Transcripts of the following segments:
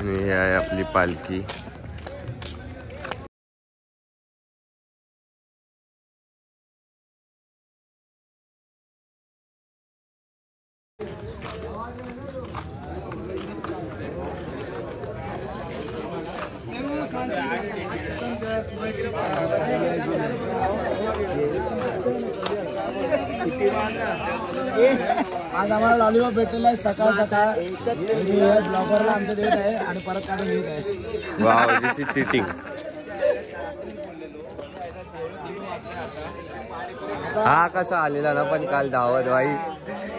आणि ही आहे आपली पालखी. आज आम्हाला लॉलीपॉप भेटलेला आहे सकाळ सकाळ. ब्लॉगरला आमचं देत आहे आणि परत काढून घेत आहे. Wow, this is cheating. हा कसा आलेला ना पण काल धावत भाई,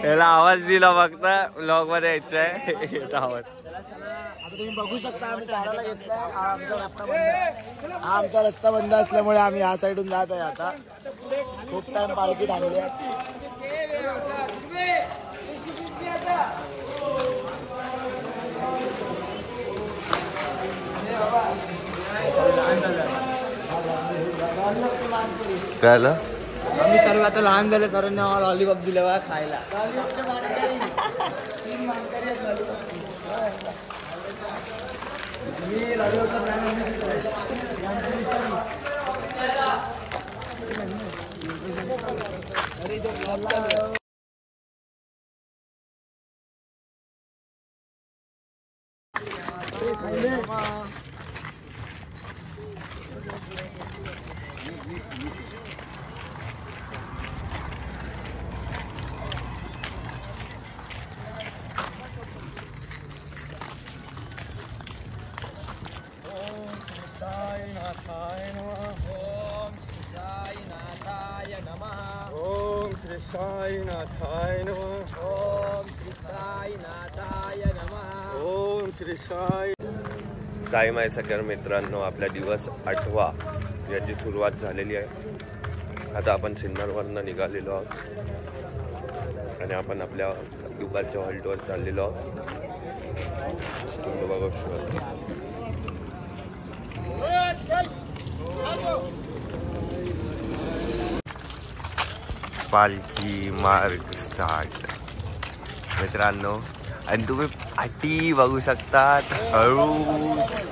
याला आवाज दिला फक्त ब्लॉग मध्ये यायचंय धावत. आता तुम्ही बघू शकता आम्ही चाराला घेतलाय. हा आमचा रस्ता बंद आहे. हा आमचा रस्ता बंद असल्यामुळे आम्ही ह्या साईडून जात आहे. आता खूप टाइम पालखी थांबली आहे. काय झालं? आम्ही सर्व आता लहान झाले. सर्वांनी आम्हाला लॉलीपॉप दिले बघा खायला. ओम श्री साईनाथाय नमः. ओम श्री साईनाथाय नमः. ओम श्री साई. साई माय सकल मित्रांनो, आपला दिवस 8वा याची सुरुवात झालेली आहे. आता आपण सिन्नरवरनं निघालेलो आहोत आणि आपण आपल्या दुपारच्या हॉल्टवर चाललेलो आहोत. बघू शकतो पालखी मार्ग स्टार्ट मित्रांनो. आणि तुम्ही पाठी बघू शकतात. हळूच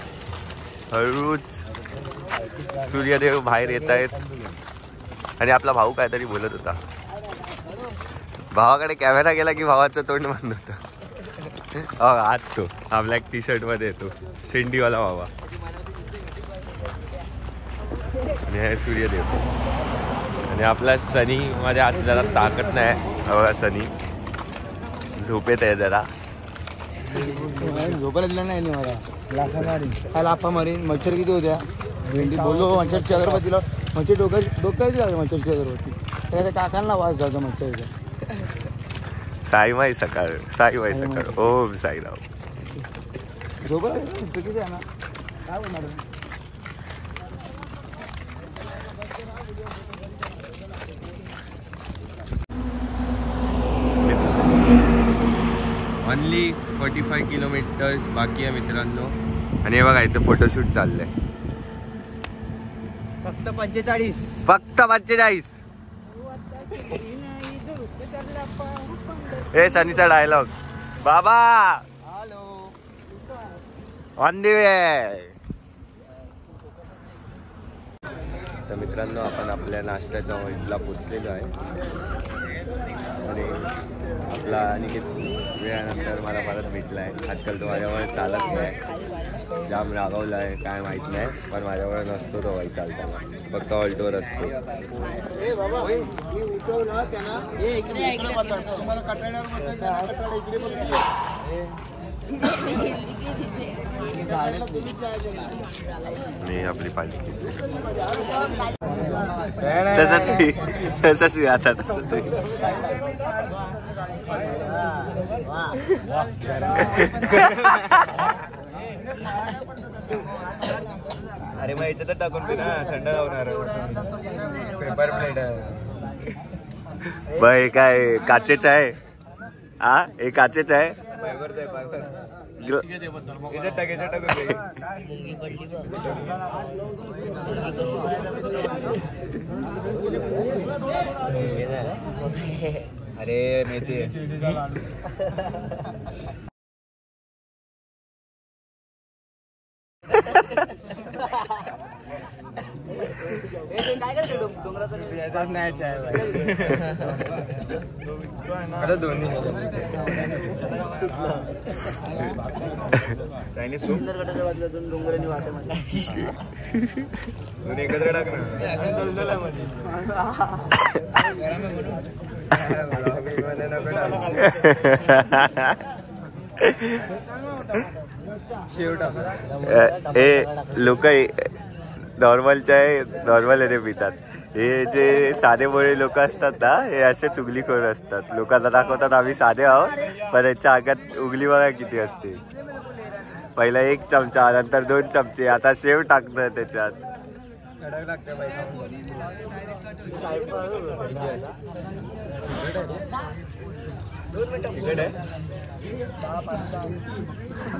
हळूच सूर्यदेव बाहेर येत आहेत. आणि आपला भाऊ काहीतरी बोलत होता. भावाकडे कॅमेरा गेला की भावाचं तोंड बंद होतं. आज तो हा ब्लॅक टी शर्ट मध्ये येतो, शेंडीवाला भावा. आणि हे सूर्यदेव. आणि आपला सनी माझ्या हात जरा ताकद नाही. बघा सनी झोपेत आहे जरा. झोपायला दिला नाही मला. लाफा मारीन. मच्छर किती होत्या भेंडी बोललो. मच्छरची अगरबत्तीला मच्छर डोक्याची लागली. मच्छरची अगरबत्ती त्याच्या काकांना वास जातो मच्छरचा. साईमाई सकाळ, साईबाई सकाळ. ओम साईराव. झोपायला चुकीचं आहे ना. काय बोलणार. ओनली 45 किलोमीटर्स बाकी आहे मित्रांनो. आणि हे बघायचं फोटोशूट चाललंय. फक्त 45. फक्त 45. हे सनीचा डायलॉग. बाबा हॅलो ऑन दी वे. तर मित्रांनो, आपण आपल्या नाश्त्याच्या हॉल्टला पोचलेलो आहे. आणि आपला अनिकेत वेळानंतर मला परत भेटला आहे. आजकाल तो माझ्यावर चालत नाही. जाम रागवला आहे काय माहीत नाही, पण माझ्यावर नसतो तो वाई चालताना. फक्त ऑल्टोवर असतो. मी आपली पालखी तसंच मी आता तसं ते अरे मग याच्यात टाकून दे ना. थंड लावणार पेपर प्लेट बाई. काय काचेच आहे. हा हे काचेच आहे. अरे मेथी काय करते डोंगराचा नाही चायनीज सुंदर गटाच्या बाजूला दोन डोंगरांनी वाटे दोन्ही एकत्र टाक हे लोक नॉर्मलच्या नॉर्मल हे पितात. हे जे साधेभोळे लोक असतात ना, हे असे चुगलीखोर असतात. लोकांना दाखवतात आम्ही साधे आहोत, पण याच्या आगात उगली बघा किती असते. पहिला 1 चमचा, नंतर 2 चमचे, आता सेव टाकतं त्याच्यात.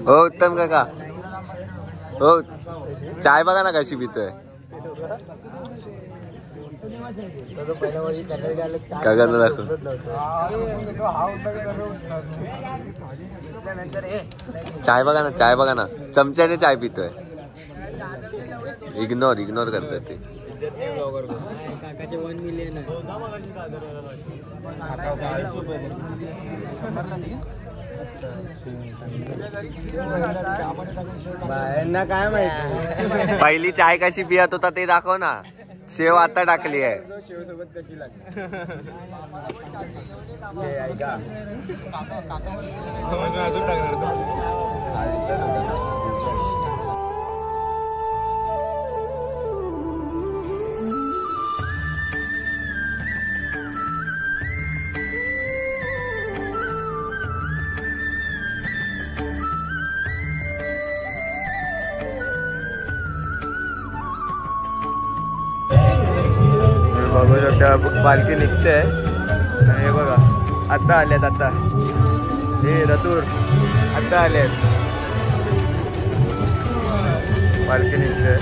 हो उत्तम काका, हो चाय बघा ना कशी पितोय. काकांना दाखव. चाय बघा ना, चाय बघा ना, चमच्याने चाय पितोय. इग्नोर करतात ते. काकाचे 1 मिलियन आहे. काय माहिती पहिली चाय कशी पियत होता ते दाखव ना. शेव आता टाकली आहे. शेव सोबत कशी लागते बघू शकता पालखी निघते. हे बघा आता आल्यात. आता हे रतूर आता आल्यात. पालखी निघते.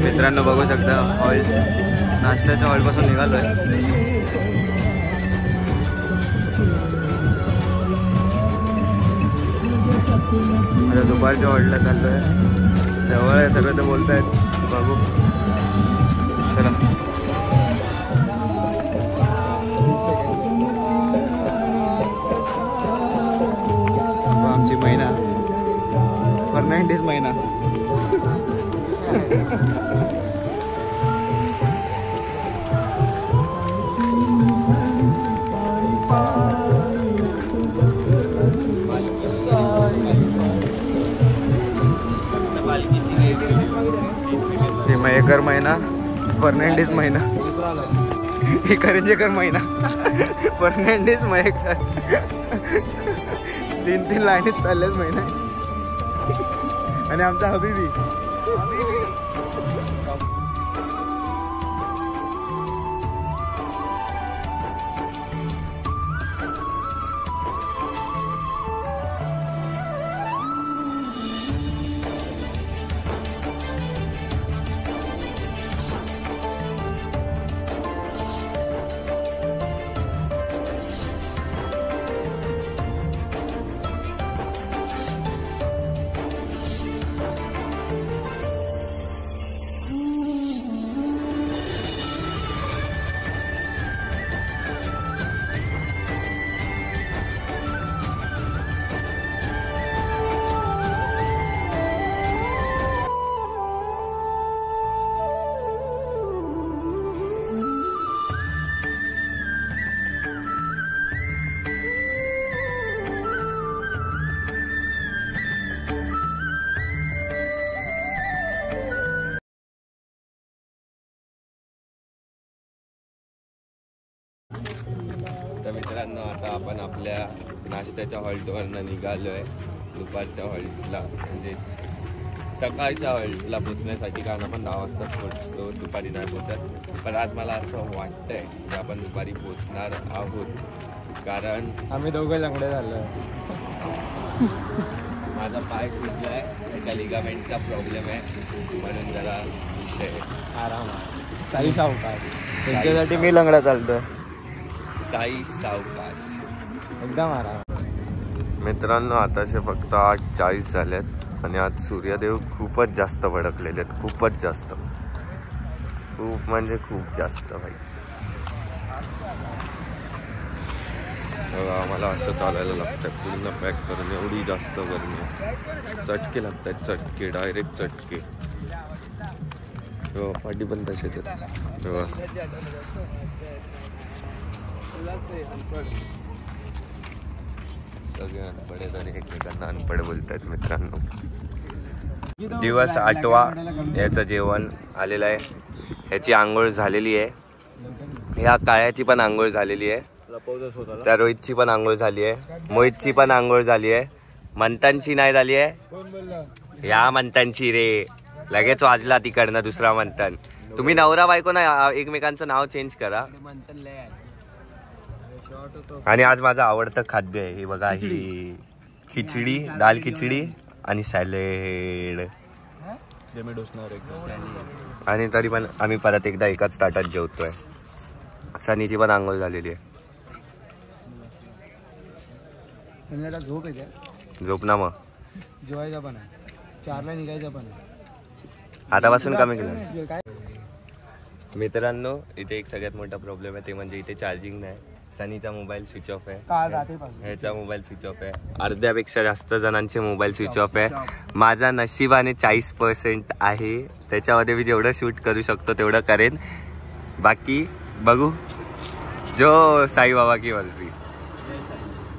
मित्रांनो बघू शकता हॉल, नाश्त्याच्या हॉलपासून निघालोय. आता दुपारच्या हॉलला चाललोय. जवळ आहे सगळं तर बोलतायत. बघू चला. आमची महिना फर्नांडिस महिना. मयेकर महिना, फर्नांडिस महिना, करंजेकर महिना, फर्नांडिस, मयेकर. 3 लाईनीत चालल्याच महिना. आणि आमचा हबीबी. तर मित्रांनो आता आपण आपल्या नाश्त्याच्या हॉल्टवरनं निघालो आहे दुपारच्या हॉल्टला, म्हणजे सकाळच्या हॉल्टला पोचण्यासाठी. कारण आपण 10 वाजता पोचतो, दुपारी नाही पोचत. पण आज मला असं वाटतंय की आपण दुपारी पोचणार आहोत, कारण आम्ही दोघं लंगडे झालो. माझा पाय सुजला आहे, त्याच्या लिगामेंटचा प्रॉब्लेम आहे, म्हणून जरा विषय आराम. साई सावकाश त्यांच्यासाठी मी लंगडा चालतोय. साई सावकाश एकदम आराम. मित्रांनो आताचे फक्त 8:40 झालेत आणि आज सूर्यदेव खूपच जास्त भडकलेले आहेत, खूपच जास्त, खूप म्हणजे खूप जास्त भाई. आम्हाला असं चालायला लागतं पूर्ण पॅक करून, एवढी जास्त गरमी आहे. चटके लागतात, चटके, डायरेक्ट चटके. पाठी पण तसेच आहेत. सगळे अनपडे तरी एकमेकांना अनपड बोलतात. मित्रांनो दिवस 8वा, याचं जेवण आलेलं आहे, याची आंघोळ झालेली आहे, ह्या काळ्याची पण आंघोळ झालेली आहे, त्या रोहितची पण आंघोळ झाली आहे, मोहितची पण आंघोळ झाली आहे, मंथनची नाही झाली आहे. या मंथनची रे, लगेच वाजला तिकडनं दुसरा मंथन. तुम्ही नवरा बायको ना एकमेकांचं नाव चेंज करा. आणि आज माझं आवडतं खाद्य आहे हे बघा, ही खिचडी, दाल खिचडी आणि सॅलेड. आणि तरी पण आम्ही परत एकदा एकाच ताटात जेवतोय. सनीची पण आंघोळ झालेली आहे. झोप येते, झोप ना मग, जेवायचा पण आहे, 4ला निघायचा पण आहे, आतापासून कमी केलं. मित्रांनो इथे एक सगळ्यात मोठा प्रॉब्लेम आहे, ते म्हणजे इथे चार्जिंग नाही. सनीचा मोबाईल स्विच ऑफ आहे, ह्याचा मोबाईल स्विच ऑफ आहे, अर्ध्यापेक्षा जास्त जणांचे मोबाईल स्विच ऑफ आहे. माझा नशिबाने 40% आहे, त्याच्यामध्ये मी जेवढं शूट करू शकतो तेवढं करेन, बाकी बघू. जो साई बाबा की मर्जी,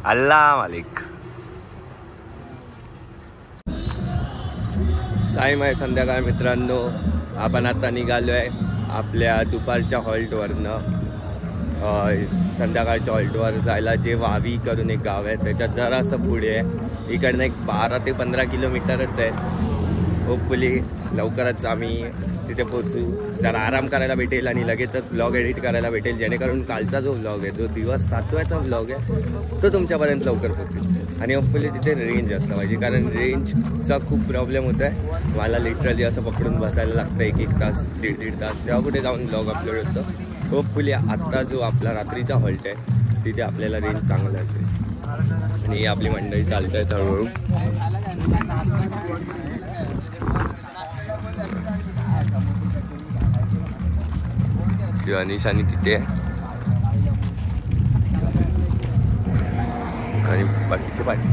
अल्लाह मालिक. टाईम आहे संध्याकाळ. मित्रांनो आपण आता निघालो आहे आपल्या दुपारच्या हॉल्टवरनं. संध्याकाळच्या हॉल्टवर जायला जे वावी करून एक गाव आहे त्याच्यात जरासं पुढे आहे, इकडनं एक 12 ते 15 किलोमीटरच आहे. होपफुली लवकरच आम्ही तिथे पोचू, जरा आराम करायला भेटेल आणि लगेचच व्लॉग एडिट करायला भेटेल, जेणेकरून कालचा जो व्लॉग आहे, जो दिवस 7व्याचा व्लॉग आहे, तो तुमच्यापर्यंत लवकर पोचेल. आणि होपफुली तिथे रेंज असलं पाहिजे, कारण रेंजचा खूप प्रॉब्लेम होत आहे. मला लिटरली असं पकडून बसायला लागतं 1-1 तास, 1.5 तास, तेव्हा कुठे जाऊन व्लॉग अपलोड होतं. होपफुली आत्ता जो आपला रात्रीचा हॉल्ट आहे तिथे आपल्याला रेंज चांगलं असेल. आणि आपली मंडळी चालत आहेत हळूहळू. अनिश आणि तिथे आणि बाकीचे पाठी.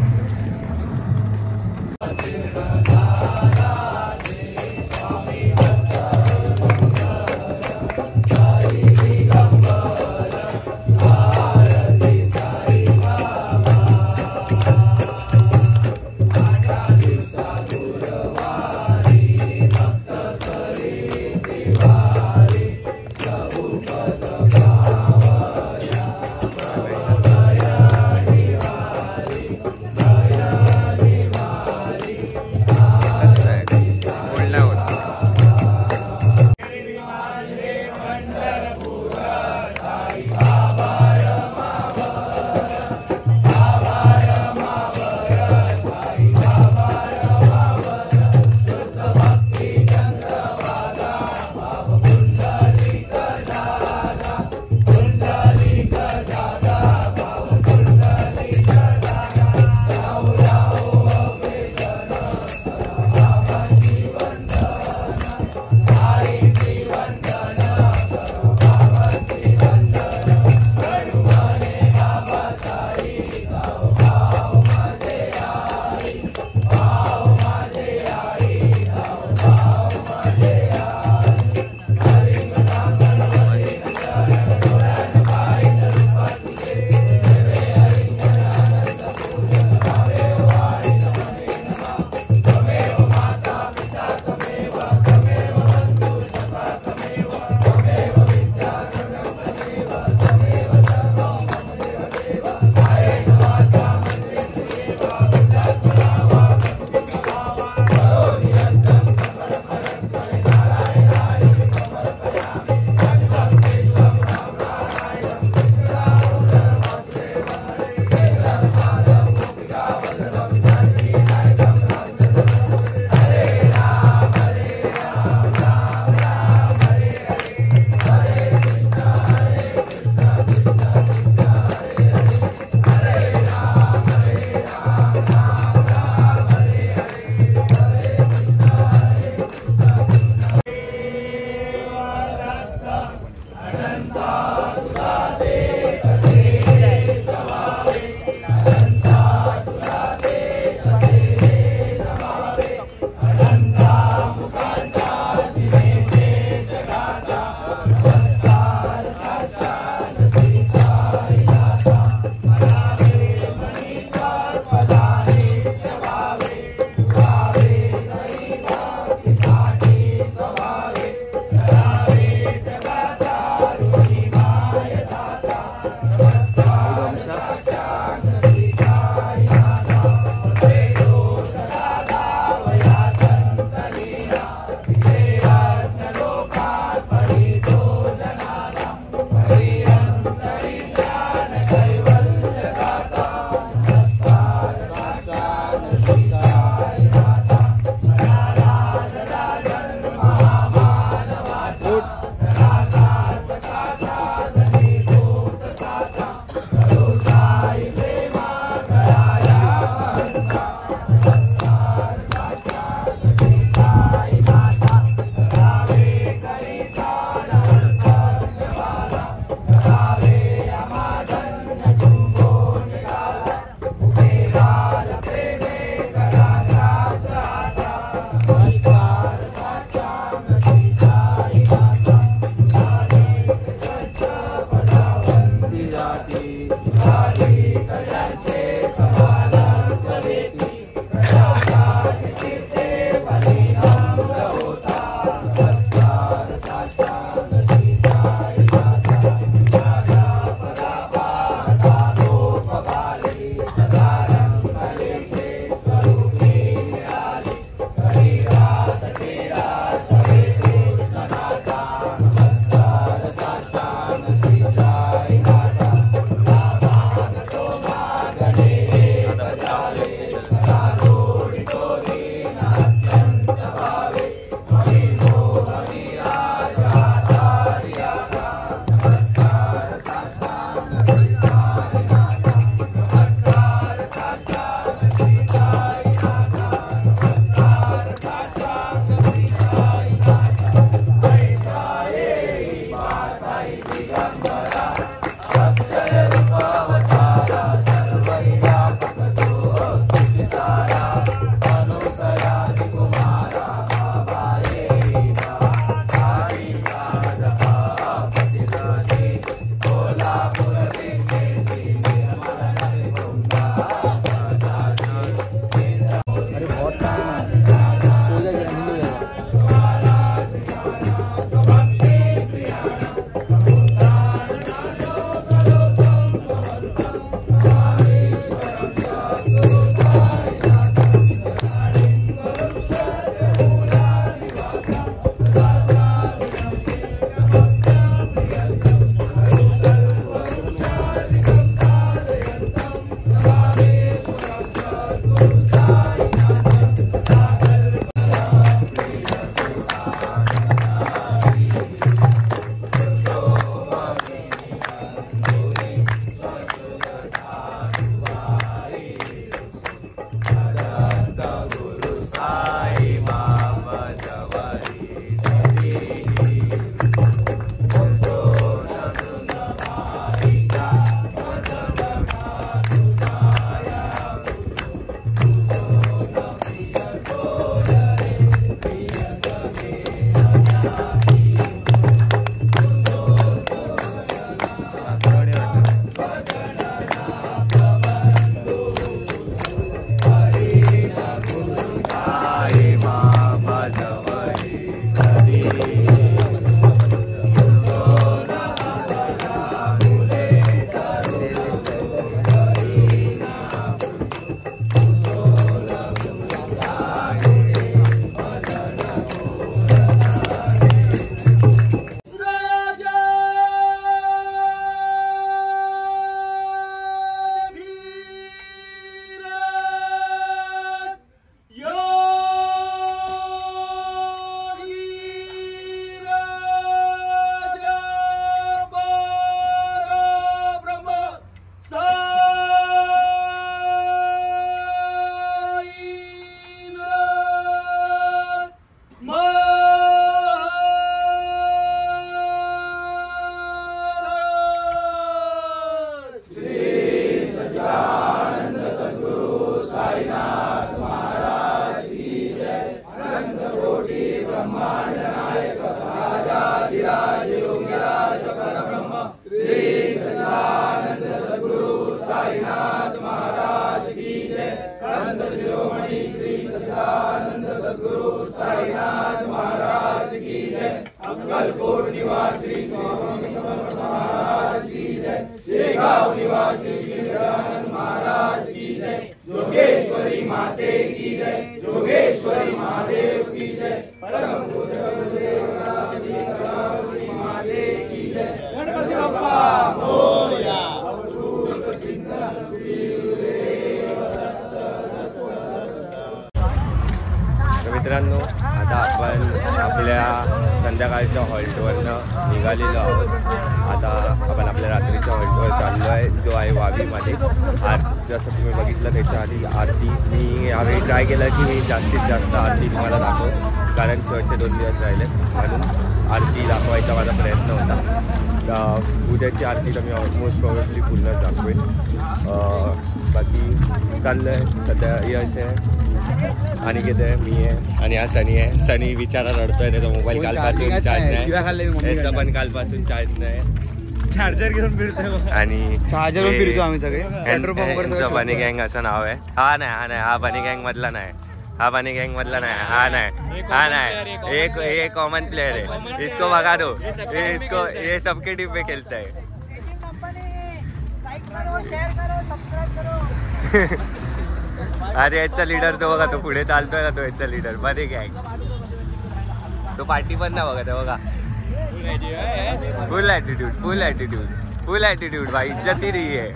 मित्रांनो, आता आपण आपल्या संध्याकाळच्या हॉल्टवरनं निघालेलो आहोत. आता आपण आपल्या रात्रीच्या हॉल्टवर चाललो आहे, जो आहे वावीमध्ये. जसं तुम्ही बघितलं त्याच्या आधी आरती मी यावेळी ट्राय केलं की मी जास्तीत जास्त आरती तुम्हाला दाखवू, कारण शेवटचे 2 दिवस राहिले म्हणून आरती दाखवायचा माझा प्रयत्न होता. उद्याची आरती तर मी ऑलमोस्ट प्रॉब्ली पूर्ण दाखवेन. बाकी चाललं आहे. सध्या यश आहे, अनिकेत आहे, मी आहे आणि हा सनी आहे. सनी बिचारा रडतोय, त्याचा मोबाईल कालपासून चार्ज नाही, त्याचा पण कालपासून चार्ज नाही. चार्जर घेऊन फिरतोय आणि चार्जर फिरतो आम्ही सगळे. बनी गँग असं नाव आहे. हा नाही, हा बनी गँग मधला नाही, हा बनी गँग मधला नाही, हा नाही. एक कॉमन प्लेयर है, इसको भगा दो. इसको ये सबके टीम पे खेलता है. अरे याचा लीडर तो बघा, तो पुढे चालतोय का, तो याचा लीडर बनी गँग. तो पार्टी पण ना बघा, तो बघा. फुल एटीट्यूड भाई, इज्जत ही रही है.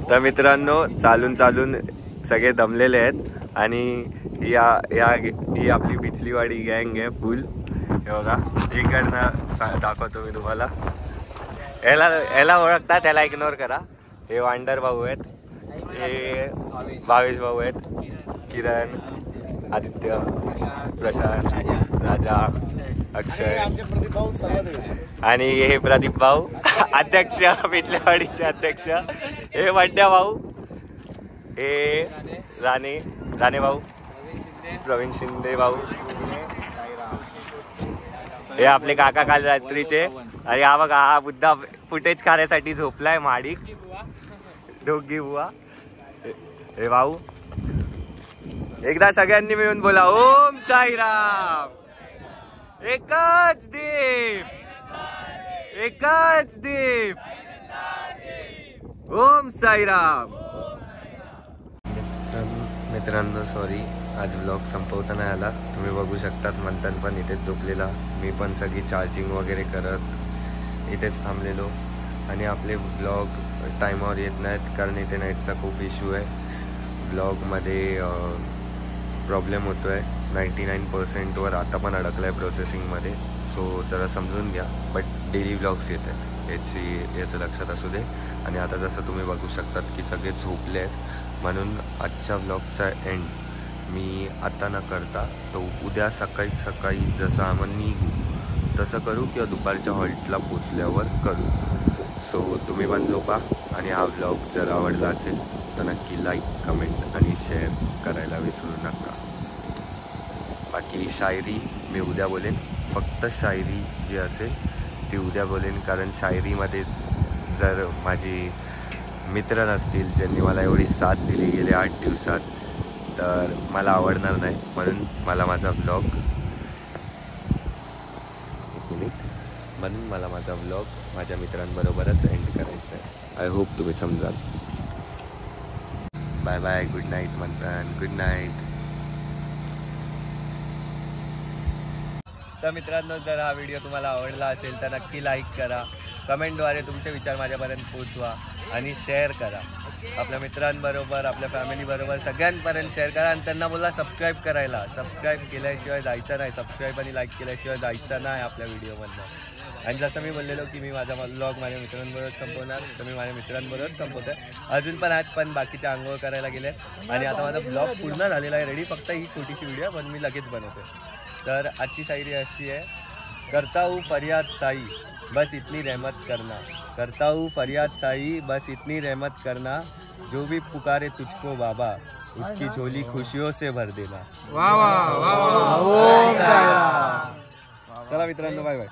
तर मित्रांनो, चालून चालून सगळे दमलेले आहेत आणि ही आपली बिचलीवाडी गँग आहे फुल. हे बघा, इकडनं दाखवतो मी तुम्हाला. याला ओळखता, त्याला इग्नोर करा. हे वांडर भाऊ आहेत, हे भावेश भाऊ आहेत, किरण, आदित्य, प्रशांत, राजा, अक्षय आणि हे प्रदीप भाऊ अध्यक्ष, पिछलेवाडीचे अध्यक्ष, हे वड्या भाऊ, हे राणे भाऊ, प्रवीण शिंदे भाऊ, हे आपले काका काल रात्रीचे. आणि हा बघा हा बुद्धा फुटेज काढण्यासाठी झोपलाय माडिक, दोघी बुवा. हे भाऊ एकदा सगळ्यांनी मिळून बोला ओम साईराम. एकच दीप, एकच दीप, ओम साईराम. मित्रांनो सॉरी, आज ब्लॉग संपवता नाही आला. तुम्ही बघू शकतात मंथन पण इथेच झोपलेला, मी पण सगळी चार्जिंग वगैरे करत इथेच थांबलेलो. आणि आपले ब्लॉग टायमावर येत नाहीत कारण इथे नेटचा खूप इश्यू आहे. ब्लॉगमध्ये प्रॉब्लेम होतो आहे, 99% आता पण अडकला आहे प्रोसेसिंगमध्ये. सो जरा समजून घ्या. बट डेली ब्लॉग्स येत आहेत याचं लक्षात असू दे. आणि आता जसं तुम्ही बघू शकतात की सगळे झोपले आहेत, म्हणून आजच्या ब्लॉगचा एंड मी आता न करता तो उद्या सकाळी जसं आम्ही निघू तसं करू किंवा दुपारच्या हॉल्टला पोचल्यावर करू. सो तुम्ही पण झोपा. आणि हा ब्लॉग जर आवडला असेल तर नक्की लाईक, कमेंट आणि शेअर करायला विसरू नका. बाकी शायरी मी उद्या बोलेन, फक्त शायरी जी असेल ती उद्या बोलेन. कारण शायरीमध्ये जर माझी मित्र नसतील ज्यांनी मला एवढी साथ दिली गेल्या 8 दिवसात तर मला आवडणार नाही. म्हणून मला माझा ब्लॉग माझ्या मित्रांबरोबरच एंड करायचा आहे. आय होप तुम्ही समजाल. बाय बाय, गुड नाईट मंथन, गुड नाईट. तर मित्रांनो, जर हा व्हिडिओ तुम्हाला आवडला असेल तर नक्की लाईक करा, कमेंटद्वारे तुमचे विचार माझ्यापर्यंत पोहोचवा आणि शेअर करा. आपल्या मित्रांबरोबर, आपल्या फॅमिलीबरोबर सगळ्यांपर्यंत शेअर करा. आणि त्यांना बोला सबस्क्राईब करायला. सबस्क्राईब केल्याशिवाय जायचं नाही, सबस्क्राईब आणि लाईक केल्याशिवाय जायचं नाही आपल्या व्हिडिओमधनं. आणि जसं मी बोललेलो की मी माझा ब्लॉग माझ्या मित्रांबरोबर संपवणार, तर मी माझ्या मित्रांबरोबर संपवतो आहे. अजून पण आहेत, पण बाकीचे आंघोळ करायला गेले. आणि आता माझा ब्लॉग पूर्ण झालेला आहे, रेडी. फक्त ही छोटीशी व्हिडिओ पण मी लगेच बनवतो. तर आजची शायरी अशी आहे. करता हूँ फरियाद साई, बस इतनी रहमत करना. करता हूँ फरियाद साई, बस इतनी रहमत करना. जो भी पुकारे तुझको बाबा, उसकी झोली खुशियों से भर देना. वाह वाह वाह. चला मित्रांनो, बाय बाय.